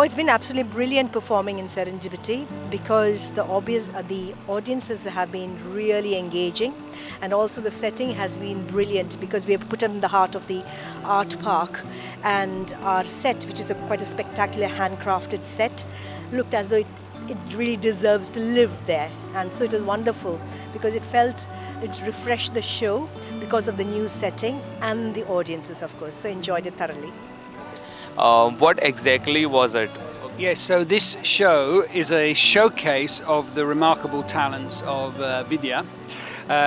Oh, it's been absolutely brilliant performing in Serendipity because the audiences have been really engaging, and also the setting has been brilliant because we have put it in the heart of the art park, and our set, which is quite a spectacular handcrafted set, looked as though it really deserves to live there. And so it was wonderful because it refreshed the show because of the new setting and the audiences, of course. So enjoyed it thoroughly. What exactly was it? Yes, so this show is a showcase of the remarkable talents of Vidya.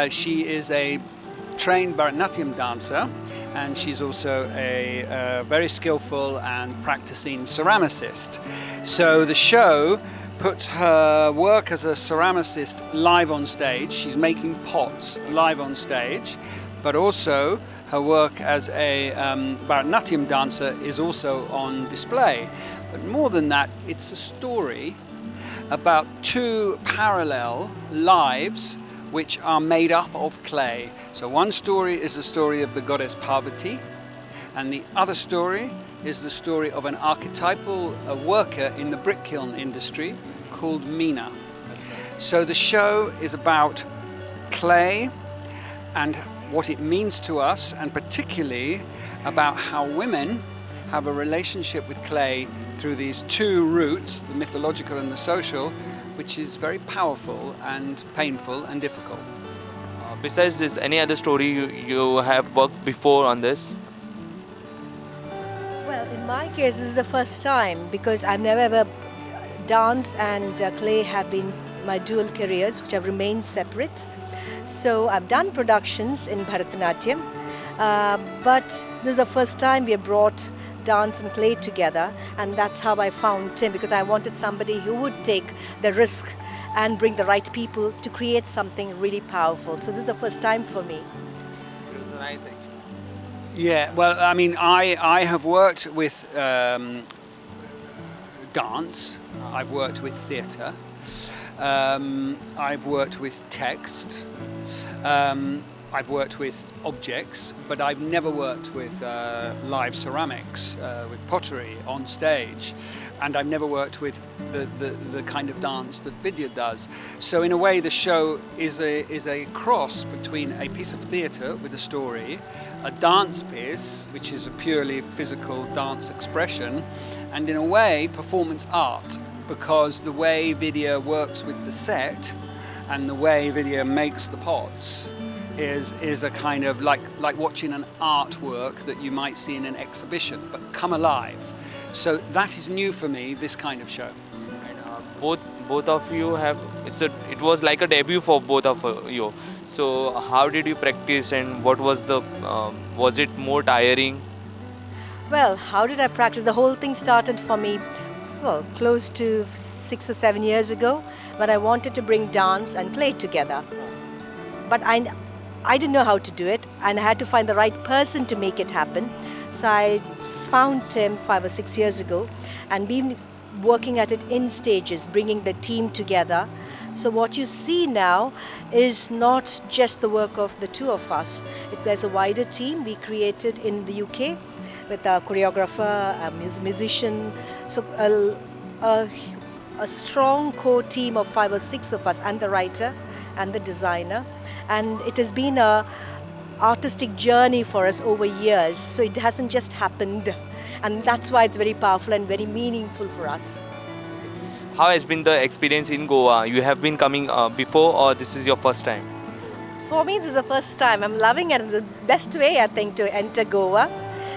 She is a trained Bharatanatyam dancer, and she's also a very skillful and practicing ceramicist. So the show puts her work as a ceramicist live on stage. She's making pots live on stage, but also her work as a Bharatanatyam dancer is also on display. But more than that, it's a story about two parallel lives which are made up of clay. So one story is the story of the goddess Parvati, and the other story is the story of an archetypal worker in the brick kiln industry called Meena. So the show is about clay and what it means to us, and particularly about how women have a relationship with clay through these two routes, the mythological and the social, which is very powerful and painful and difficult. Besides this, any other story you have worked before on this? Well, in my case, this is the first time because I've never ever dance and clay have been my dual careers, which have remained separate. So I've done productions in Bharatanatyam, but this is the first time we have brought dance and clay together, and that's how I found Tim, because I wanted somebody who would take the risk and bring the right people to create something really powerful. So this is the first time for me. It was nice, actually. Yeah, well, I mean, I have worked with dance, I've worked with theatre, I've worked with text, I've worked with objects, but I've never worked with live ceramics, with pottery on stage, and I've never worked with the kind of dance that Vidya does. So in a way, the show is a cross between a piece of theatre with a story, a dance piece, which is a purely physical dance expression, and in a way, performance art, because the way Vidya works with the set and the way Vidya makes the pots is a kind of like watching an artwork that you might see in an exhibition, but come alive. So that is new for me, this kind of show. And, both of you have, it was like a debut for both of you. So how did you practice, and what was was it more tiring? Well, how did I practice? The whole thing started for me, well, close to 6 or 7 years ago, when I wanted to bring dance and clay together. But I didn't know how to do it, and I had to find the right person to make it happen. So I found Tim 5 or 6 years ago and been working at it in stages, bringing the team together. So what you see now is not just the work of the two of us. There's a wider team we created in the UK with a choreographer, a musician, so a strong core team of 5 or 6 of us, and the writer and the designer. And it has been an artistic journey for us over years, so it hasn't just happened, and that's why it's very powerful and very meaningful for us. How has been the experience in Goa? You have been coming before, or this is your first time? For me, this is the first time. I'm loving it. It's the best way, I think, to enter Goa.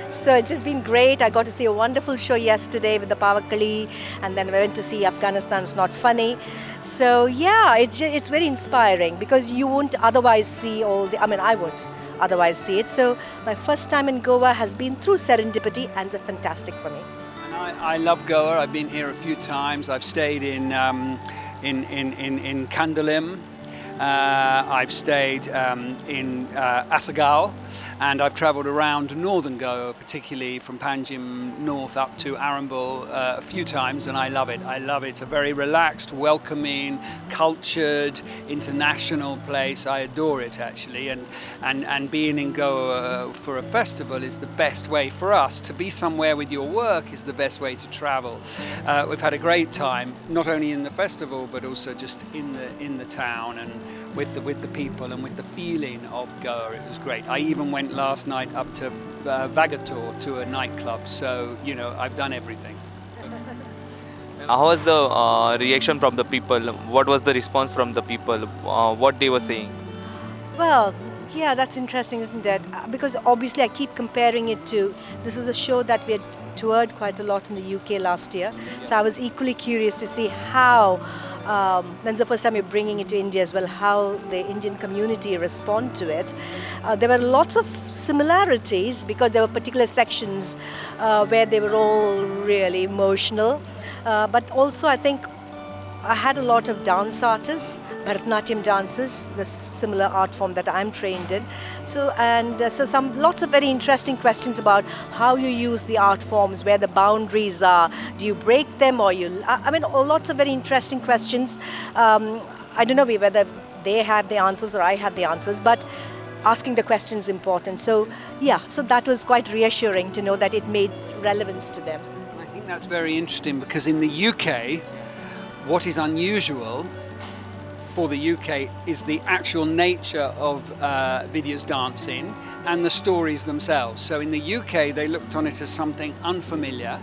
So it's just been great. I got to see a wonderful show yesterday with the Pavakali, and then we went to see Afghanistan's Not Funny. So yeah, it's very inspiring because you won't otherwise see I won't otherwise see it. So my first time in Goa has been through Serendipity, and it's fantastic for me. And I love Goa. I've been here a few times. I've stayed in Kandalim, I've stayed in Asagao, and I've travelled around northern Goa, particularly from Panjim north up to Arambol a few times, and I love it. I love it. It's a very relaxed, welcoming, cultured, international place. I adore it, actually, and being in Goa for a festival is the best way for us. To be somewhere with your work is the best way to travel. We've had a great time, not only in the festival but also just in the town and with the people and with the feeling of Goa. It was great. I even went last night up to Vagator to a nightclub. So I've done everything. How was the reaction from the people? What was the response from the people? What they were saying? Well, yeah, that's interesting, isn't it? Because obviously I keep comparing it to, this is a show that we had toured quite a lot in the UK last year. So I was equally curious to see how, when's the first time you're bringing it to India as well, how the Indian community respond to it. There were lots of similarities because there were particular sections where they were all really emotional. But also I think I had a lot of dance artists, Bharatanatyam dancers, the similar art form that I'm trained in. So lots of very interesting questions about how you use the art forms, where the boundaries are. Do you break them or lots of very interesting questions. I don't know whether they have the answers or I have the answers, but asking the question is important. So that was quite reassuring to know that it made relevance to them. I think that's very interesting because in the UK, what is unusual for the UK is the actual nature of Vidya's dancing and the stories themselves. So in the UK, they looked on it as something unfamiliar,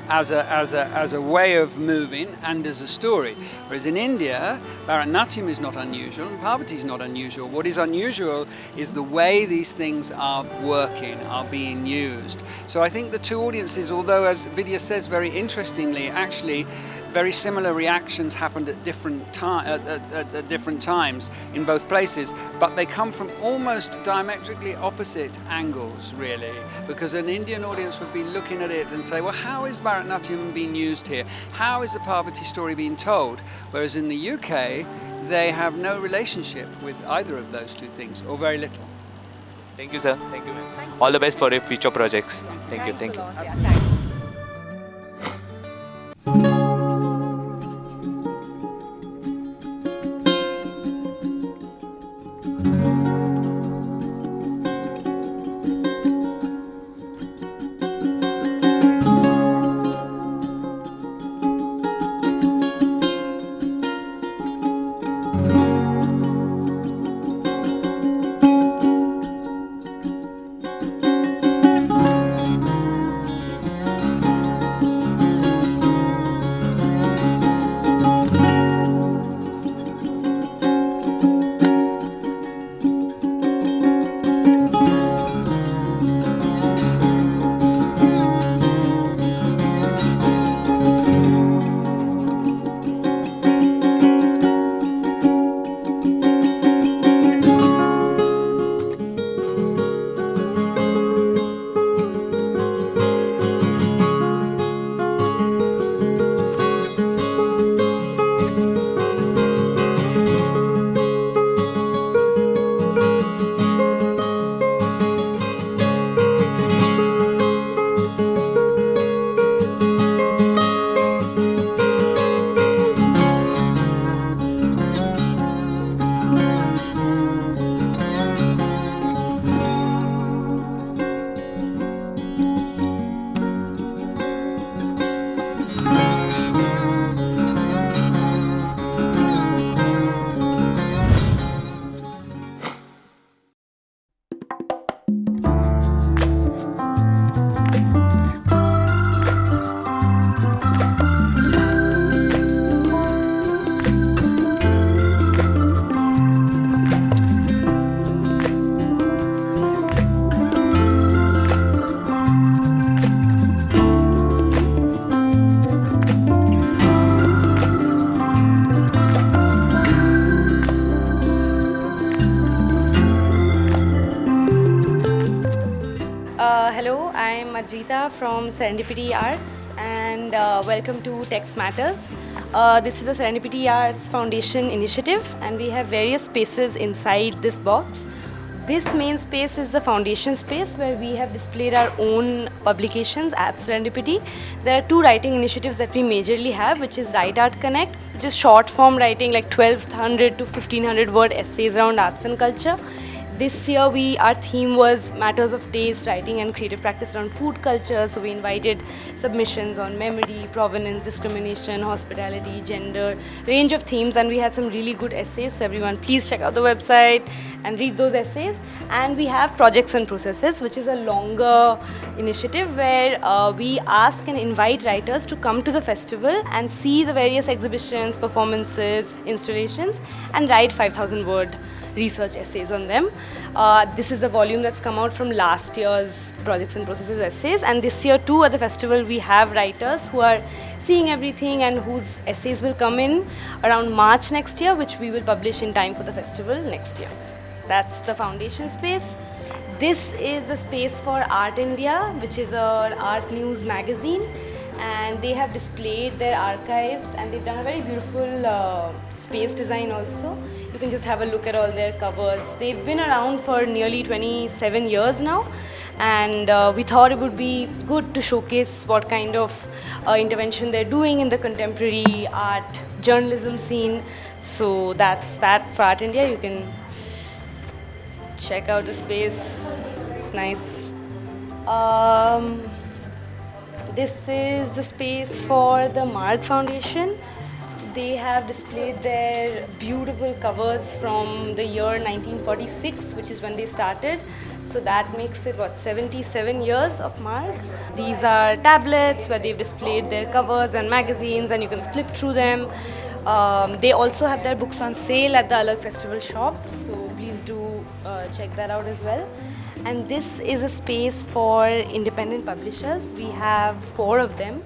as a way of moving and as a story. Whereas in India, Bharatanatyam is not unusual and Parvati is not unusual. What is unusual is the way these things are working, are being used. So I think the two audiences, although as Vidya says very interestingly, actually very similar reactions happened at different times in both places, but they come from almost diametrically opposite angles, really, because an Indian audience would be looking at it and say, well, how is Bharatanatyam being used here? How is the Parvati story being told? Whereas in the UK, they have no relationship with either of those two things, or very little. Thank you, sir. Thank you, ma'am. All the best for your future projects. Thank you. Thanks a lot. Yeah, thanks. from Serendipity Arts and welcome to Text Matters. This is a Serendipity Arts Foundation initiative and we have various spaces inside this box. This main space is the foundation space where we have displayed our own publications at Serendipity. There are two writing initiatives that we majorly have, which is Write Art Connect, which is short form writing like 1200 to 1500 word essays around arts and culture. This year our theme was matters of taste, writing and creative practice around food culture. So we invited submissions on memory, provenance, discrimination, hospitality, gender, range of themes, and we had some really good essays. So everyone please check out the website and read those essays. And we have projects and processes, which is a longer initiative where we ask and invite writers to come to the festival and see the various exhibitions, performances, installations and write 5,000 word research essays on them. This is the volume that's come out from last year's projects and processes essays, and this year too at the festival we have writers who are seeing everything and whose essays will come in around March next year, which we will publish in time for the festival next year. That's the foundation space. This is a space for Art India, which is our art news magazine, and they have displayed their archives and they've done a very beautiful space design also. You can just have a look at all their covers. They've been around for nearly 27 years now, and we thought it would be good to showcase what kind of intervention they're doing in the contemporary art journalism scene. So that's that for Art India. You can check out the space. It's nice. This is the space for the Marg Foundation. They have displayed their beautiful covers from the year 1946, which is when they started. So that makes it, 77 years of Marg. These are tablets where they've displayed their covers and magazines, and you can flip through them. They also have their books on sale at the Alag Festival shop, so please do check that out as well. And this is a space for independent publishers. We have 4 of them.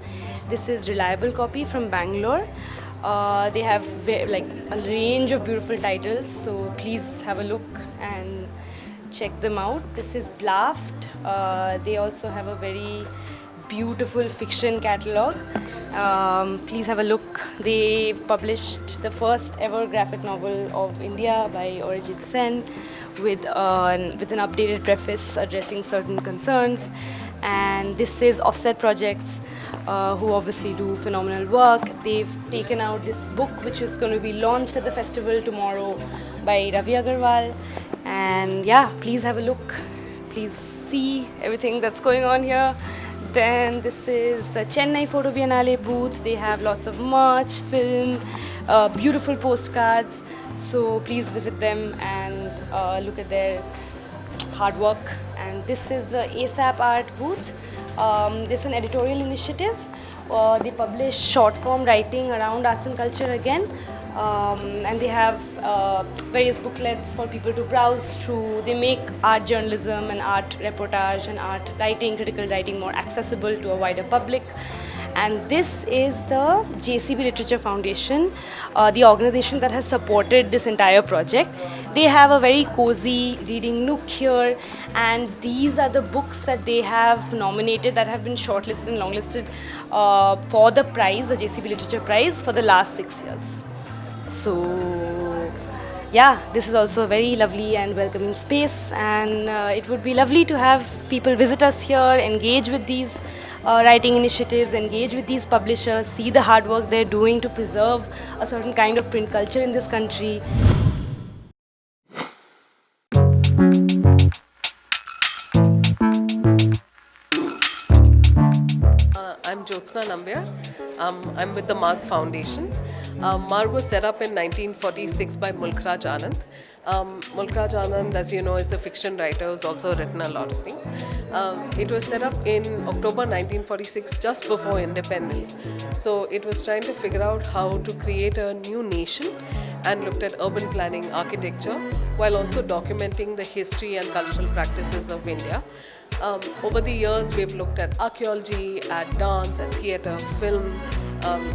This is Reliable Copy from Bangalore. They have like a range of beautiful titles, so please have a look and check them out. This is Blaft. They also have a very beautiful fiction catalogue. Please have a look. They published the first ever graphic novel of India by Arijit Sen with an updated preface addressing certain concerns. And this is Offset Projects, who obviously do phenomenal work. They've taken out this book which is going to be launched at the festival tomorrow by Ravi Agarwal. And yeah, please have a look. Please see everything that's going on here. Then this is a Chennai Photo Biennale booth. They have lots of merch, film, beautiful postcards. So please visit them and look at their hard work. And this is the ASAP Art booth. This is an editorial initiative. They publish short form writing around arts and culture again. And they have various booklets for people to browse through. They make art journalism and art reportage and art writing, critical writing more accessible to a wider public. And this is the JCB Literature Foundation, the organization that has supported this entire project. They have a very cozy reading nook here, and these are the books that they have nominated that have been shortlisted and longlisted for the prize, the JCB Literature Prize, for the last 6 years. So yeah, this is also a very lovely and welcoming space, and it would be lovely to have people visit us here, engage with these writing initiatives, engage with these publishers, see the hard work they're doing to preserve a certain kind of print culture in this country. I'm Jyotsna Nambiar. I'm with the Marg Foundation. Marg was set up in 1946 by Mulk Raj Anand. Mulk Raj Anand, as you know, is the fiction writer who's also written a lot of things. It was set up in October 1946, just before independence. So it was trying to figure out how to create a new nation and looked at urban planning, architecture, while also documenting the history and cultural practices of India. Over the years, we've looked at archaeology, at dance, at theatre, film,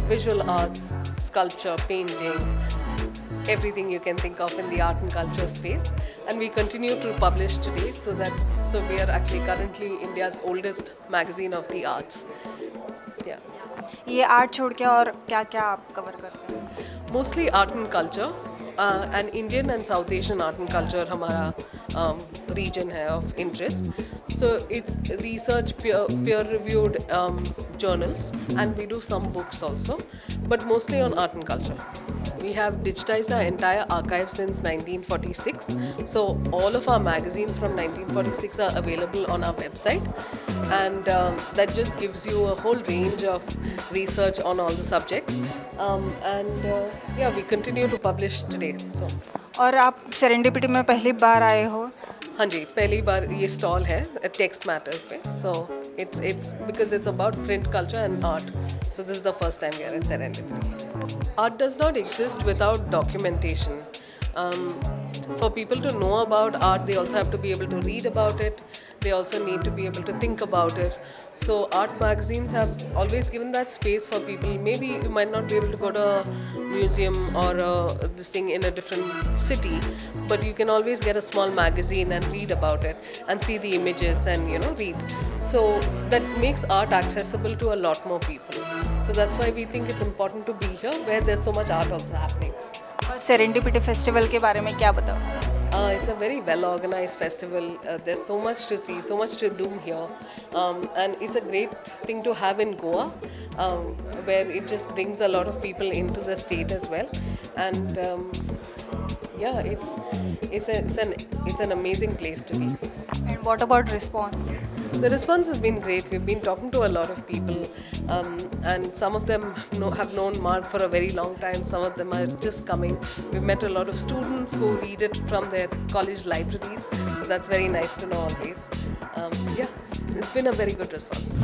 visual arts, sculpture, painting, everything you can think of in the art and culture space, and we continue to publish today. So we are actually currently India's oldest magazine of the arts. Yeah. ये art छोड़ के और क्या क्या आप cover करते हैं? Mostly art and culture, and Indian and South Asian art and culture हमारा region है of interest. So it's research, peer reviewed journals, and we do some books also, but mostly on art and culture. We have digitized our entire archive since 1946. So all of our magazines from 1946 are available on our website, and that just gives you a whole range of research on all the subjects. Yeah, we continue to publish today. So और आप serendipity में पहली बार आए हो? हाँ जी, पहली बार ये stall है टेक्स्ट मैटर्स पे. So it's because it's about print culture and art. So this is the first time we are at Serendipity. Art does not exist without documentation. For people to know about art, they also have to be able to read about it. They also need to be able to think about it. So art magazines have always given that space for people. Maybe you might not be able to go to a museum or this thing in a different city, but you can always get a small magazine and read about it and see the images and read. So that makes art accessible to a lot more people. So that's why we think it's important to be here where there's so much art also happening. और serendipity festival के बारे में क्या बताओ? It's a very well organized festival. There's so much to see, so much to do here, and it's a great thing to have in Goa, where it just brings a lot of people into the state as well. And yeah, it's an amazing place to be. And what about response? The response has been great. We've been talking to a lot of people, and some of them have known Mark for a very long time. Some of them are just coming. We've met a lot of students who read it from their college libraries. So that's very nice to know always. Yeah, it's been a very good response.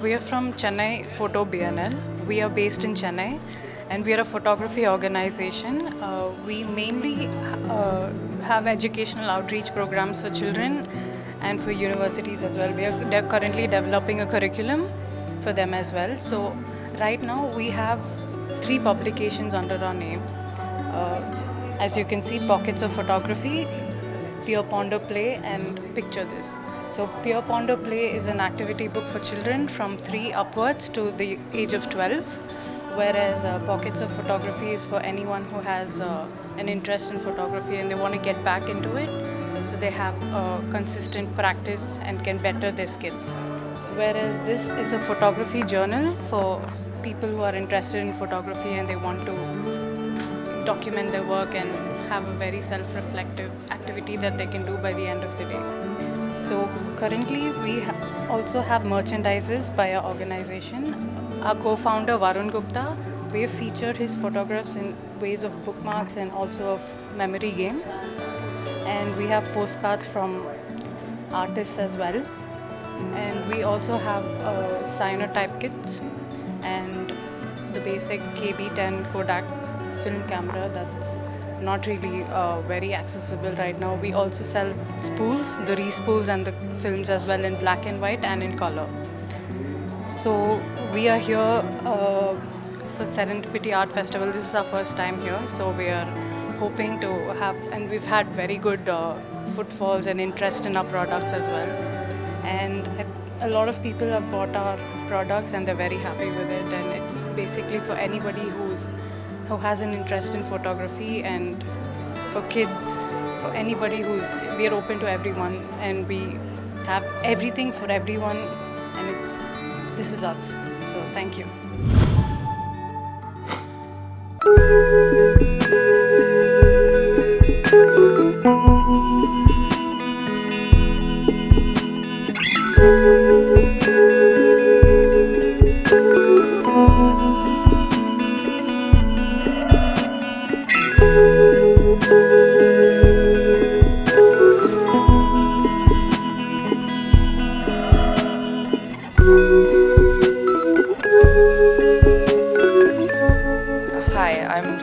We are from Chennai Photo BNL. We are based in Chennai, and we are a photography organization. We mainly have educational outreach programs for children and for universities as well. We are currently developing a curriculum for them as well. So right now we have 3 publications under our name. As you can see, Pockets of Photography, Pure Ponder Play, and Picture This. So Pure Ponder Play is an activity book for children from 3 upwards to the age of 12, whereas Pockets of Photography is for anyone who has an interest in photography and they want to get back into it, so they have consistent practice and can better their skill. Whereas this is a photography journal for people who are interested in photography and they want to document their work and have a very self-reflective activity that they can do by the end of the day. So currently we also have merchandises by our organization. Our co-founder Varun Gupta, we have featured his photographs in ways of bookmarks and also of memory game. And we have postcards from artists as well. And we also have cyanotype kits and the basic KB10 Kodak film camera that's not really very accessible right now. We also sell spools, the respools and the films as well in black and white and in color. So we are here for Serendipity Art Festival. This is our first time here, so we are hoping to have, and we've had very good footfalls and interest in our products as well. And a lot of people have bought our products and they're very happy with it, and it's basically for anybody who has an interest in photography, and for kids, for anybody we are open to everyone, and we have everything for everyone, and this is us. So thank you.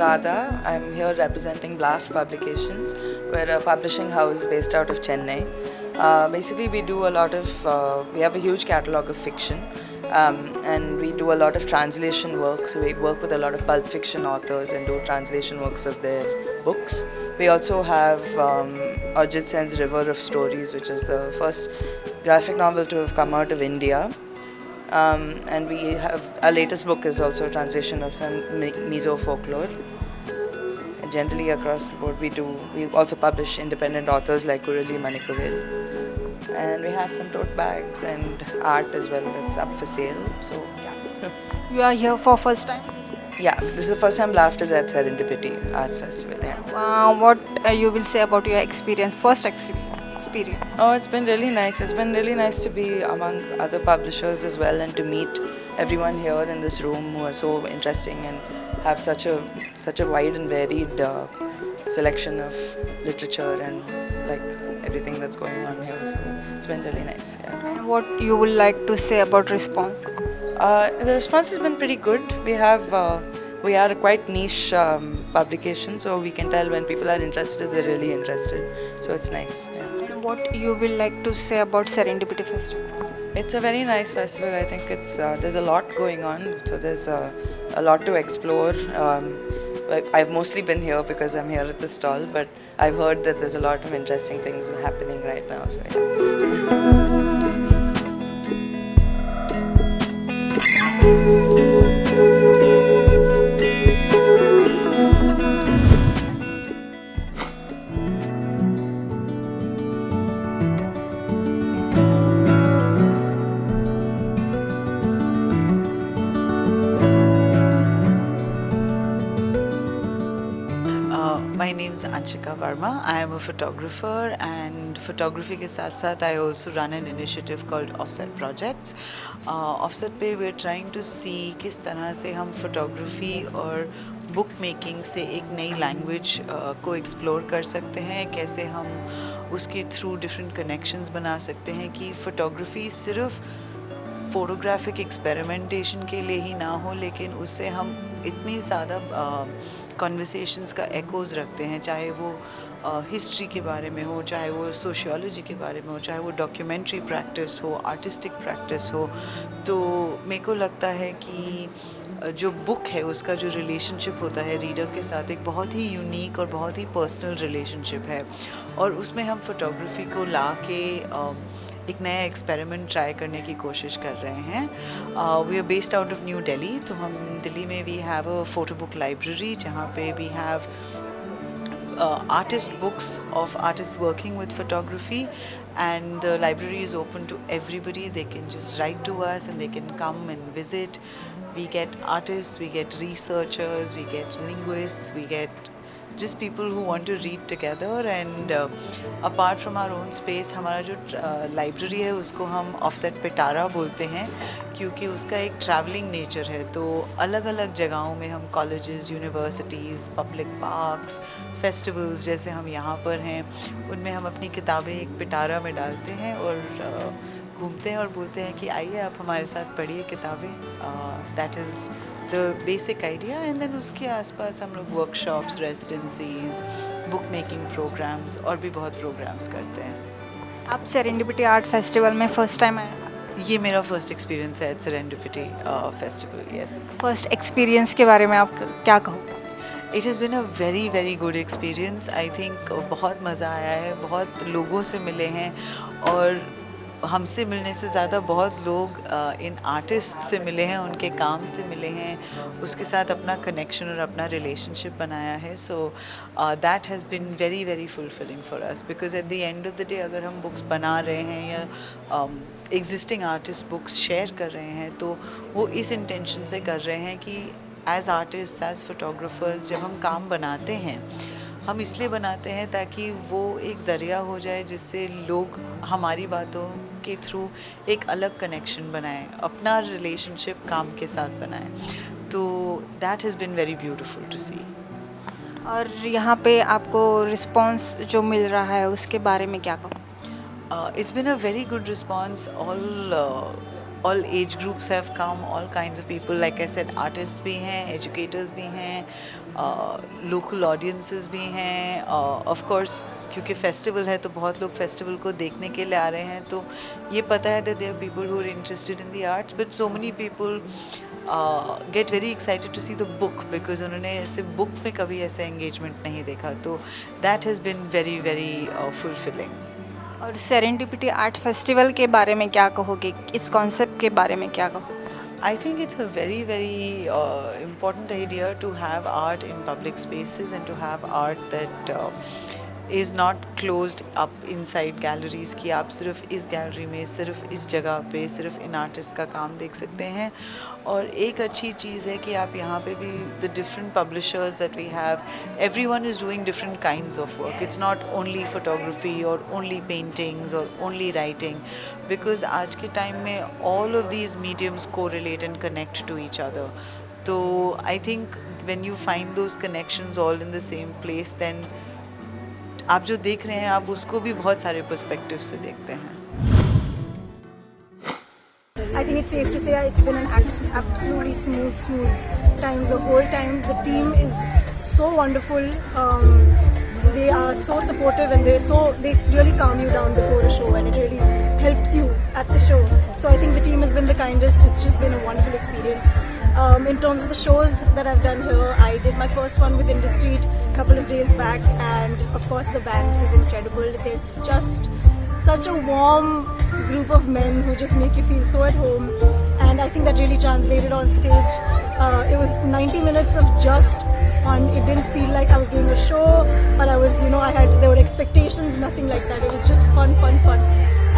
Radha. I'm here representing BLAF Publications. We're a publishing house based out of Chennai. Basically, we do a lot of, we have a huge catalog of fiction, and we do a lot of translation work. So we work with a lot of pulp fiction authors and do translation works of their books. We also have Ajit Sen's River of Stories, which is the first graphic novel to have come out of India. And we have, our latest book is also a translation of some Mizo folklore. And generally across the board we also publish independent authors like Kurali Manikavel. And we have some tote bags and art as well that's up for sale. So yeah. You are here for first time. Yeah, this is the first time Laughed is at Serendipity Arts Festival. Yeah. What you will say about your experience, first experience? Oh, it's been really nice. It's been really nice to be among other publishers as well and to meet everyone here in this room who are so interesting and have such a wide and varied selection of literature and like everything that's going on here. So it's been really nice. Yeah. And what you would like to say about response? The response has been pretty good. We are a quite niche publication, so we can tell when people are interested, they're really interested. So it's nice. Yeah. And what you will like to say about Serendipity Festival? It's a very nice festival. I think it's there's a lot going on, so there's a lot to explore. I've mostly been here because I'm here at the stall, but I've heard that there's a lot of interesting things happening right now. So yeah. My name is Anshika Verma. I am a photographer, and photography के साथ साथ I also run an initiative called Offset Projects. Offset पे we're trying to see किस तरह से हम photography और book making से एक नई लैंग्वेज को एक्सप्लोर कर सकते हैं, कैसे हम उसके थ्रू डिफरेंट कनेक्शंस बना सकते हैं कि फ़ोटोग्राफी सिर्फ फ़ोटोग्राफिक एक्सपेरिमेंटेशन के लिए ही ना हो, लेकिन उससे हम इतनी ज़्यादा कॉन्वर्सेशंस का एकोज़ रखते हैं, चाहे वो हिस्ट्री के बारे में हो, चाहे वो सोशियोलॉजी के बारे में हो, चाहे वो डॉक्यूमेंट्री प्रैक्टिस हो, आर्टिस्टिक प्रैक्टिस हो। तो मेरे को लगता है कि जो बुक है उसका जो रिलेशनशिप होता है रीडर के साथ एक बहुत ही यूनिक और बहुत ही पर्सनल रिलेशनशिप है, और उसमें हम फोटोग्राफी को ला के एक नया एक्सपेरिमेंट ट्राई करने की कोशिश कर रहे हैं। We are based out of New Delhi, तो हम दिल्ली में we have a photo book library जहाँ पे we have artist books of artists working with photography, and the library is open to everybody. They can just write to us and they can come and visit. We get artists, we get researchers, we get linguists, we get just people who want to read together. And apart from our own space, हमारा जो library है उसको हम offset पिटारा बोलते हैं, क्योंकि उसका एक ट्रैवलिंग नेचर है। तो अलग अलग जगहों में हम colleges, universities, public parks, festivals जैसे हम यहाँ पर हैं, उनमें हम अपनी किताबें एक पिटारा में डालते हैं और घूमते हैं और बोलते हैं कि आइए आप हमारे साथ पढ़िए किताबें। That is the basic idea. And then उसके आसपास हम लोग workshops, residencies, book making programs और भी बहुत प्रोग्राम्स करते हैं। आप सेरेंडिपिटी आर्ट फेस्टिवल में फर्स्ट टाइम आए? ये मेरा फर्स्ट एक्सपीरियंस है Serendipity festival. Yes, first experience के बारे में आप क्या कहोगे? It has been a very very good experience. I think बहुत मज़ा आया है, बहुत लोगों से मिले हैं, और हमसे मिलने से ज़्यादा बहुत लोग इन आर्टिस्ट से मिले हैं, उनके काम से मिले हैं, उसके साथ अपना कनेक्शन और अपना रिलेशनशिप बनाया है। So that has been very very fulfilling for us, because at the end of the day अगर हम बुक्स बना रहे हैं या एग्जिस्टिंग आर्टिस्ट बुक्स शेयर कर रहे हैं, तो वो इस इंटेंशन से कर रहे हैं कि एज आर्टिस्ट, एज फोटोग्राफर्स जब हम काम बनाते हैं, हम इसलिए बनाते हैं ताकि वो एक ज़रिया हो जाए जिससे लोग हमारी बातों के थ्रू एक अलग कनेक्शन बनाएं, अपना रिलेशनशिप काम के साथ बनाएं। तो that has been very beautiful to see. और यहाँ पे आपको रिस्पांस जो मिल रहा है उसके बारे में क्या कहो? It's been a very good response. All all age groups have come, all kinds of people. Like I said, artists भी हैं, educators भी हैं, local audiences भी हैं. Of course, क्योंकि festival है तो बहुत लोग festival को देखने के लिए आ रहे हैं, तो ये पता है that there are people who are interested in the arts, but so many people get very excited to see the book because उन्होंने ऐसे book में कभी ऐसा engagement नहीं देखा, तो that has been very very fulfilling. और सेरेंडिपिटी आर्ट फेस्टिवल के बारे में क्या कहोगे, इस कॉन्सेप्ट के बारे में क्या कहोगे? I think it's a very, very important idea to have art in public spaces and to have art that is not closed up inside galleries कि आप सिर्फ इस गैलरी में, सिर्फ इस जगह पे, सिर्फ इन आर्टिस्ट का काम देख सकते हैं. और एक अच्छी चीज़ है कि आप यहाँ पे भी the different publishers that we have, everyone is doing different kinds of work. It's not only photography or only paintings or only writing, because आज के time में all of these mediums correlate and connect to each other. So I think when you find those connections all in the same place, then आप जो देख रहे हैं आप उसको भी बहुत सारे पर्सपेक्टिव से देखते हैं. I think it's safe to say it's been an absolutely smooth time. The whole time the team is so wonderful. They are so supportive and they really calm you down before a show, and it really helps you at the show. So I think the team has been the kindest. It's just been a wonderful experience. In terms of the shows that I've done here, I did my first one with Indiscreet a couple of days back, and of course the band is incredible. There's just such a warm group of men who just make you feel so at home, and I think that really translated on stage. It was 90 minutes of just fun. It didn't feel like I was doing a show, but I was, there were expectations, nothing like that. It was just fun.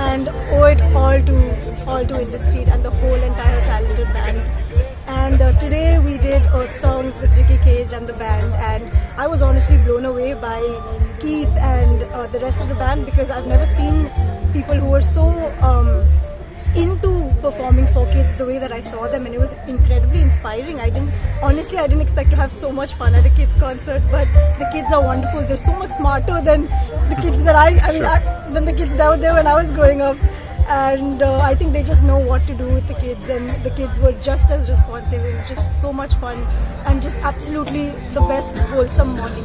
And owe it all to Indiscreet and the whole entire talented band. And today we did Earth Songs with Ricky Cage and the band, and I was honestly blown away by Keith and the rest of the band, because I've never seen people who were so into performing for kids the way that I saw them, and it was incredibly inspiring. I didn't expect to have so much fun at a kids concert, but the kids are wonderful. They're so much smarter than the kids than the kids that were there when I was growing up. And I think they just know what to do with the kids, and the kids were just as responsive. It was just so much fun and just absolutely the best wholesome morning.